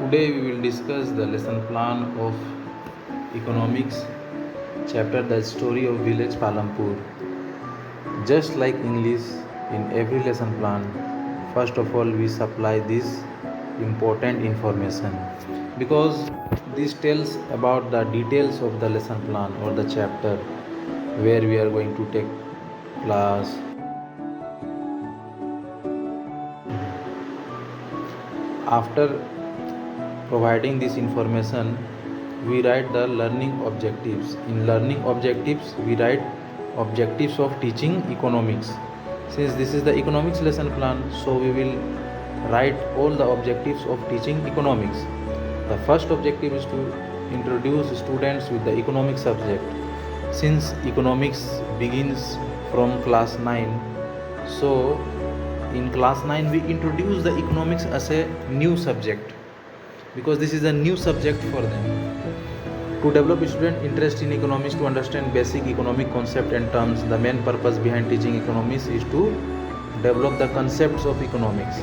Today we will discuss the lesson plan of economics chapter The Story of Village Palampur. Just like English, in every lesson plan, first of all we supply this important information because this tells about the details of the lesson plan or the chapter where we are going to take class. After providing this information, we write the learning objectives. In learning objectives, we write objectives of teaching economics. Since this is the economics lesson plan, so we will write all the objectives of teaching economics. The first objective is to introduce students with the economics subject. Since economics begins from class 9, so in class 9 we introduce the economics as a new subject because this is a new subject for them. To develop student interest in economics, to understand basic economic concept and terms, the main purpose behind teaching economics is to develop the concepts of economics.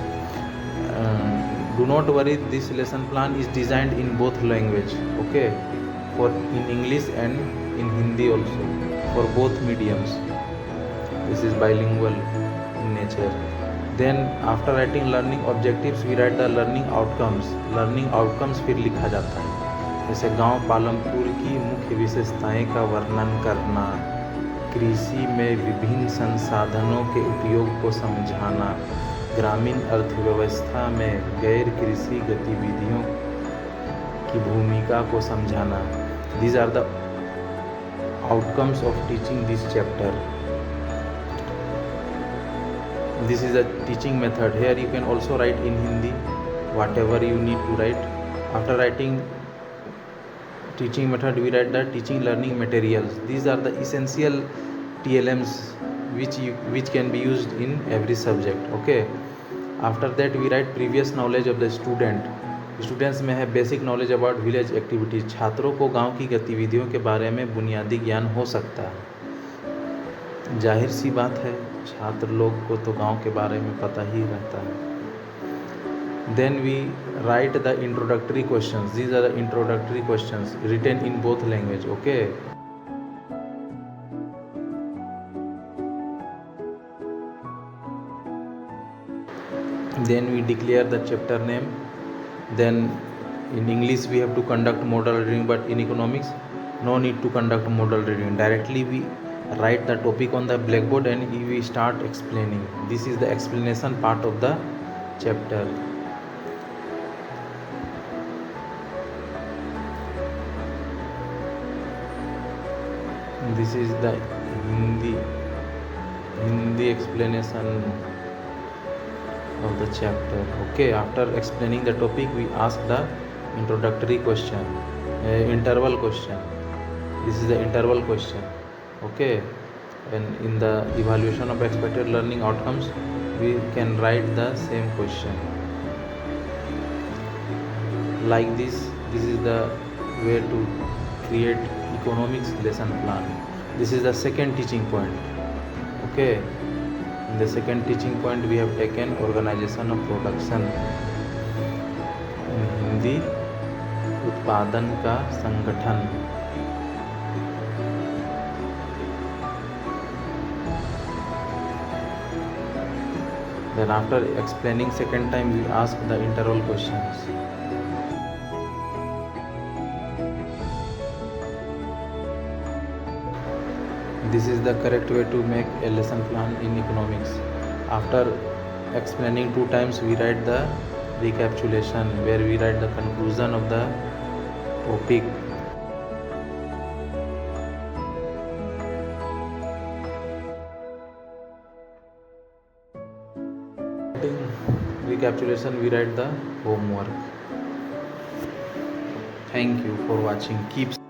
Do not worry, this lesson plan is designed in both language, okay, for in English and in Hindi also, for both mediums. This is bilingual in nature. Then after writing learning objectives, we write the learning outcomes. Learning outcomes फिर लिखा जाता है, जैसे गांव पालमपुर की मुख्य विशेषताएं का वर्णन करना, कृषि में विभिन्न संसाधनों के उपयोग को समझाना, ग्रामीण अर्थव्यवस्था में गैर कृषि गतिविधियों की भूमिका को समझाना. These are the outcomes of teaching this chapter. This is a teaching method. Here you can also write in Hindi whatever you need to write. After writing teaching method, we write the teaching learning materials. These are the essential TLMs which can be used in every subject, okay. After that we write previous knowledge of the student. Students में है basic knowledge about village activities. छात्रों को गांव की गतिविधियों के बारे में बुनियादी ज्ञान हो सकता है. जाहिर सी बात है, छात्र लोग को तो गांव के बारे में पता ही रहता है. Then we write the introductory questions. These are the introductory questions written in both language, okay. Then we declare the chapter name. Then in English we have to conduct model reading, but in economics no need to conduct model reading. Directly we write the topic on the blackboard and we start explaining. This is the explanation part of the chapter. This is the Hindi explanation of the chapter, okay. After explaining the topic, we ask the introductory question, interval question. This is the interval question, okay. And in the evaluation of expected learning outcomes, we can write the same question like this. This is the way to create economics lesson plan. This is the second teaching point, okay. In the second teaching point we have taken organization of production. In Hindi, उत्पादन का संगठन. Then after explaining second time, we ask the interval questions. This is the correct way to make a lesson plan in economics. After explaining 2 times, we write the recapitulation, where we write the conclusion of the topic. Recapitulation, we write the homework. Thank you for watching. Keep